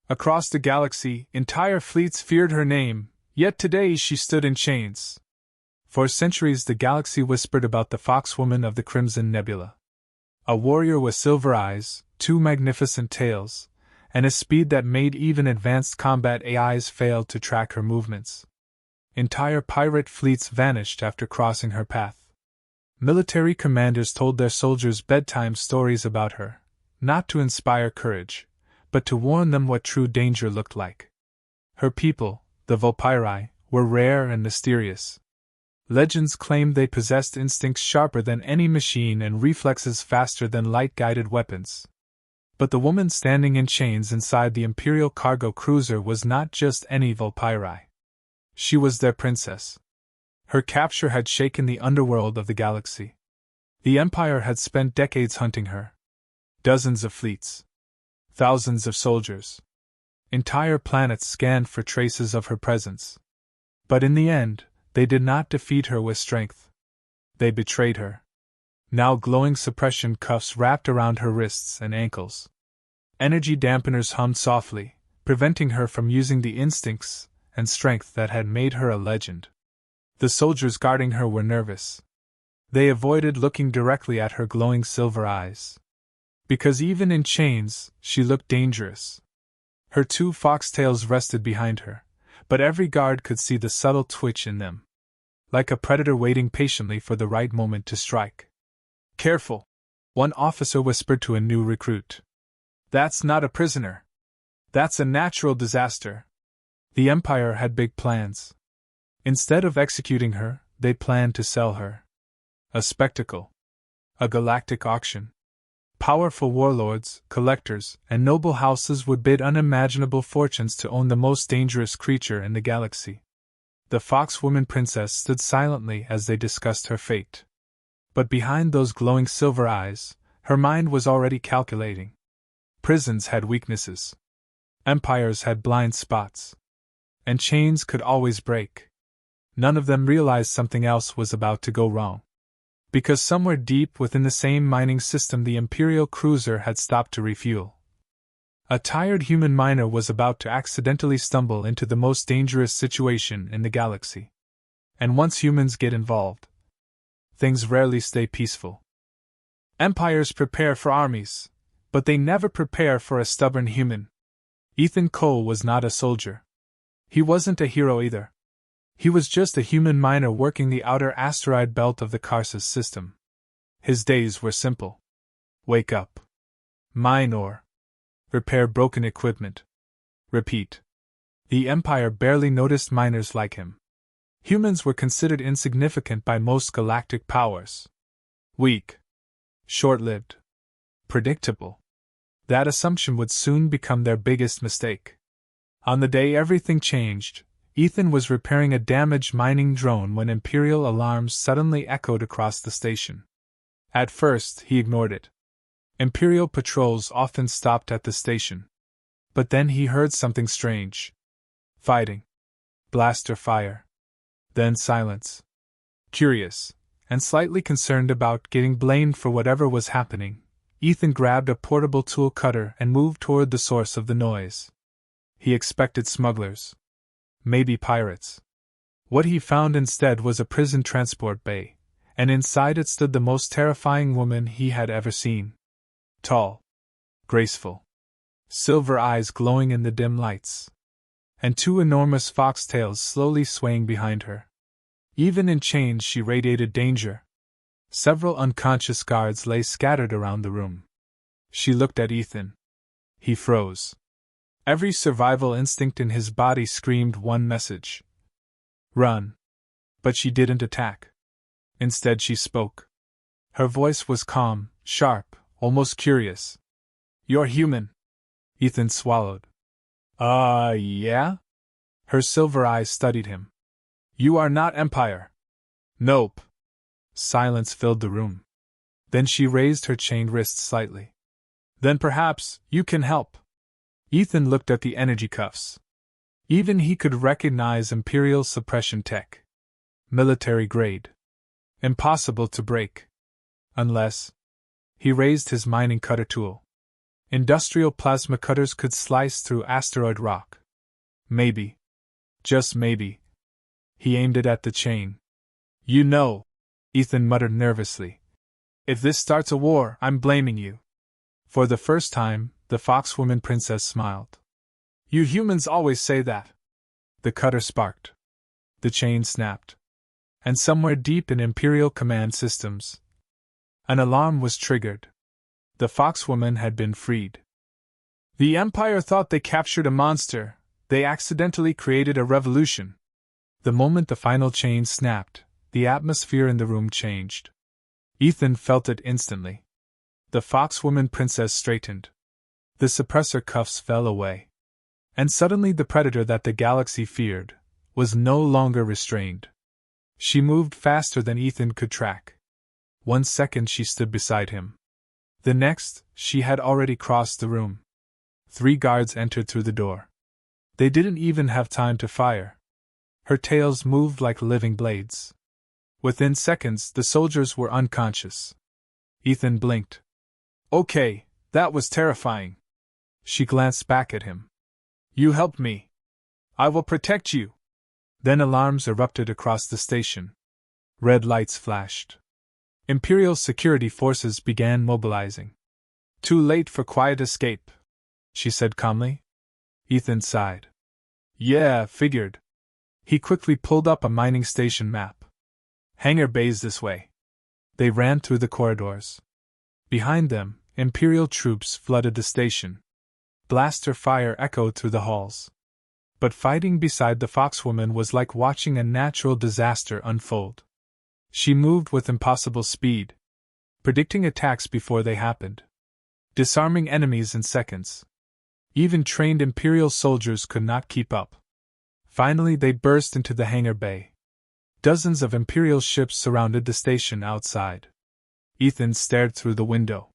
Across the galaxy, entire fleets feared her name, yet today she stood in chains. For centuries the galaxy whispered about the Foxwoman of the Crimson Nebula. A warrior with silver eyes, two magnificent tails, and a speed that made even advanced combat AIs fail to track her movements. Entire pirate fleets vanished after crossing her path. Military commanders told their soldiers bedtime stories about her, not to inspire courage, but to warn them what true danger looked like. Her people, the Volpyri, were rare and mysterious. Legends claimed they possessed instincts sharper than any machine and reflexes faster than light-guided weapons. But the woman standing in chains inside the Imperial cargo cruiser was not just any Volpyri. She was their princess. Her capture had shaken the underworld of the galaxy. The Empire had spent decades hunting her. Dozens of fleets. Thousands of soldiers. Entire planets scanned for traces of her presence. But in the end, they did not defeat her with strength. They betrayed her. Now glowing suppression cuffs wrapped around her wrists and ankles. Energy dampeners hummed softly, preventing her from using the instincts and strength that had made her a legend. The soldiers guarding her were nervous. They avoided looking directly at her glowing silver eyes. Because even in chains, she looked dangerous. Her two foxtails rested behind her, but every guard could see the subtle twitch in them. Like a predator waiting patiently for the right moment to strike. "Careful," one officer whispered to a new recruit. "That's not a prisoner. That's a natural disaster." The Empire had big plans. Instead of executing her, they planned to sell her. A spectacle. A galactic auction. Powerful warlords, collectors, and noble houses would bid unimaginable fortunes to own the most dangerous creature in the galaxy. The Foxwoman princess stood silently as they discussed her fate. But behind those glowing silver eyes, her mind was already calculating. Prisons had weaknesses. Empires had blind spots. And chains could always break. None of them realized something else was about to go wrong. Because somewhere deep within the same mining system the Imperial cruiser had stopped to refuel. A tired human miner was about to accidentally stumble into the most dangerous situation in the galaxy. And once humans get involved, things rarely stay peaceful. Empires prepare for armies, but they never prepare for a stubborn human. Ethan Cole was not a soldier. He wasn't a hero either. He was just a human miner working the outer asteroid belt of the Karsus system. His days were simple. Wake up. Mine ore. Repair broken equipment. Repeat. The Empire barely noticed miners like him. Humans were considered insignificant by most galactic powers. Weak. Short-lived. Predictable. That assumption would soon become their biggest mistake. On the day everything changed, Ethan was repairing a damaged mining drone when Imperial alarms suddenly echoed across the station. At first, he ignored it. Imperial patrols often stopped at the station. But then he heard something strange. Fighting. Blaster fire. Then silence. Curious, and slightly concerned about getting blamed for whatever was happening, Ethan grabbed a portable tool cutter and moved toward the source of the noise. He expected smugglers. Maybe pirates. What he found instead was a prison transport bay, and inside it stood the most terrifying woman he had ever seen. Tall. Graceful. Silver eyes glowing in the dim lights. And two enormous foxtails slowly swaying behind her. Even in chains she radiated danger. Several unconscious guards lay scattered around the room. She looked at Ethan. He froze. Every survival instinct in his body screamed one message. Run. But she didn't attack. Instead she spoke. Her voice was calm, sharp, almost curious. "You're human." Ethan swallowed. Yeah?" Her silver eyes studied him. "You are not Empire." "Nope." Silence filled the room. Then she raised her chained wrist slightly. "Then perhaps you can help." Ethan looked at the energy cuffs. Even he could recognize Imperial suppression tech. Military grade. Impossible to break. Unless. He raised his mining cutter tool. Industrial plasma cutters could slice through asteroid rock. Maybe. Just maybe. He aimed it at the chain. You know, Ethan muttered nervously. If this starts a war, I'm blaming you. For the first time, the Foxwoman Princess smiled. You humans always say that. The cutter sparked. The chain snapped. And somewhere deep in Imperial command systems, an alarm was triggered. The Foxwoman had been freed. The Empire thought they captured a monster. They accidentally created a revolution. The moment the final chain snapped, the atmosphere in the room changed. Ethan felt it instantly. The Foxwoman Princess straightened. The suppressor cuffs fell away. And suddenly the predator that the galaxy feared was no longer restrained. She moved faster than Ethan could track. 1 second she stood beside him. The next, she had already crossed the room. 3 guards entered through the door. They didn't even have time to fire. Her tails moved like living blades. Within seconds, the soldiers were unconscious. Ethan blinked. Okay, that was terrifying. She glanced back at him. You helped me. I will protect you. Then alarms erupted across the station. Red lights flashed. Imperial security forces began mobilizing. Too late for quiet escape, she said calmly. Ethan sighed. Yeah, figured. He quickly pulled up a mining station map. Hangar bays this way. They ran through the corridors. Behind them, Imperial troops flooded the station. Blaster fire echoed through the halls. But fighting beside the Foxwoman was like watching a natural disaster unfold. She moved with impossible speed, predicting attacks before they happened, disarming enemies in seconds. Even trained Imperial soldiers could not keep up. Finally, they burst into the hangar bay. Dozens of Imperial ships surrounded the station outside. Ethan stared through the window.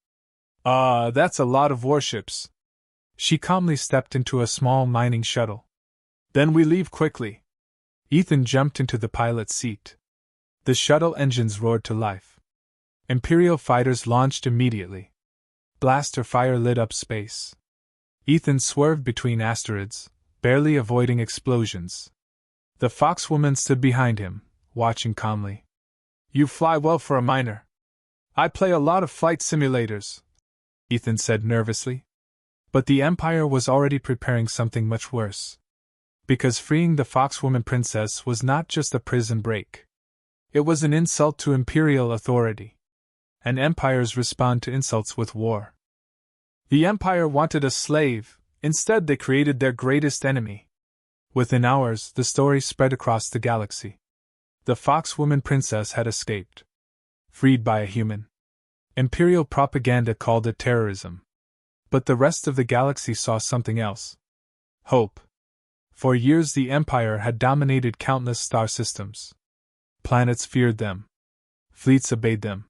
That's a lot of warships. She calmly stepped into a small mining shuttle. Then we leave quickly. Ethan jumped into the pilot's seat. The shuttle engines roared to life. Imperial fighters launched immediately. Blaster fire lit up space. Ethan swerved between asteroids, barely avoiding explosions. The Foxwoman stood behind him, watching calmly. You fly well for a miner. I play a lot of flight simulators, Ethan said nervously. But the Empire was already preparing something much worse. Because freeing the Foxwoman Princess was not just a prison break. It was an insult to Imperial authority. And empires respond to insults with war. The Empire wanted a slave, instead they created their greatest enemy. Within hours, the story spread across the galaxy. The Foxwoman Princess had escaped. Freed by a human. Imperial propaganda called it terrorism. But the rest of the galaxy saw something else. Hope. For years the Empire had dominated countless star systems. Planets feared them. Fleets obeyed them.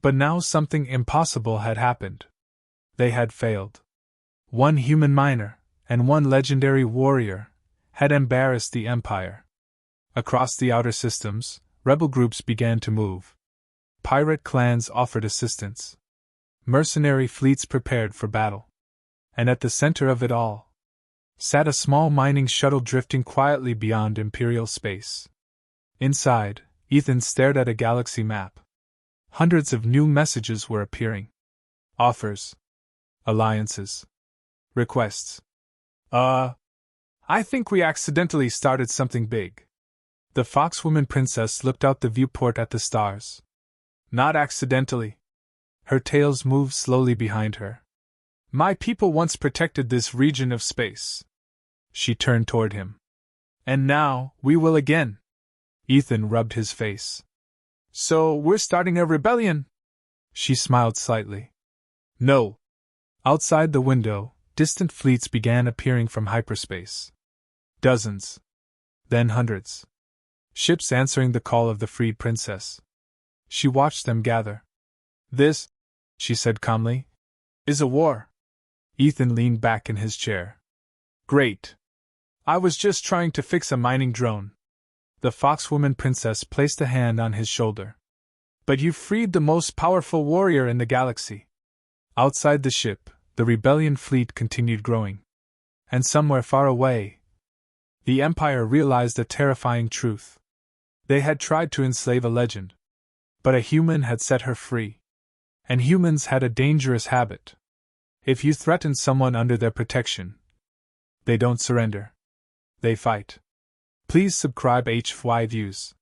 But now something impossible had happened. They had failed. One human miner, and one legendary warrior, had embarrassed the Empire. Across the outer systems, rebel groups began to move. Pirate clans offered assistance. Mercenary fleets prepared for battle. And at the center of it all sat a small mining shuttle drifting quietly beyond Imperial space. Inside, Ethan stared at a galaxy map. Hundreds of new messages were appearing. Offers. Alliances. Requests. I think we accidentally started something big. The Foxwoman Princess looked out the viewport at the stars. Not accidentally. Her tails moved slowly behind her. My people once protected this region of space. She turned toward him. And now, we will again. Ethan rubbed his face. So, we're starting a rebellion? She smiled slightly. No. Outside the window, distant fleets began appearing from hyperspace. Dozens. Then hundreds. Ships answering the call of the freed princess. She watched them gather. This, she said calmly, is a war. Ethan leaned back in his chair. Great. I was just trying to fix a mining drone. The Foxwoman Princess placed a hand on his shoulder. But you freed the most powerful warrior in the galaxy. Outside the ship, the rebellion fleet continued growing. And somewhere far away, the Empire realized a terrifying truth. They had tried to enslave a legend, but a human had set her free. And humans had a dangerous habit. If you threaten someone under their protection, they don't surrender. They fight. Please subscribe HY Views.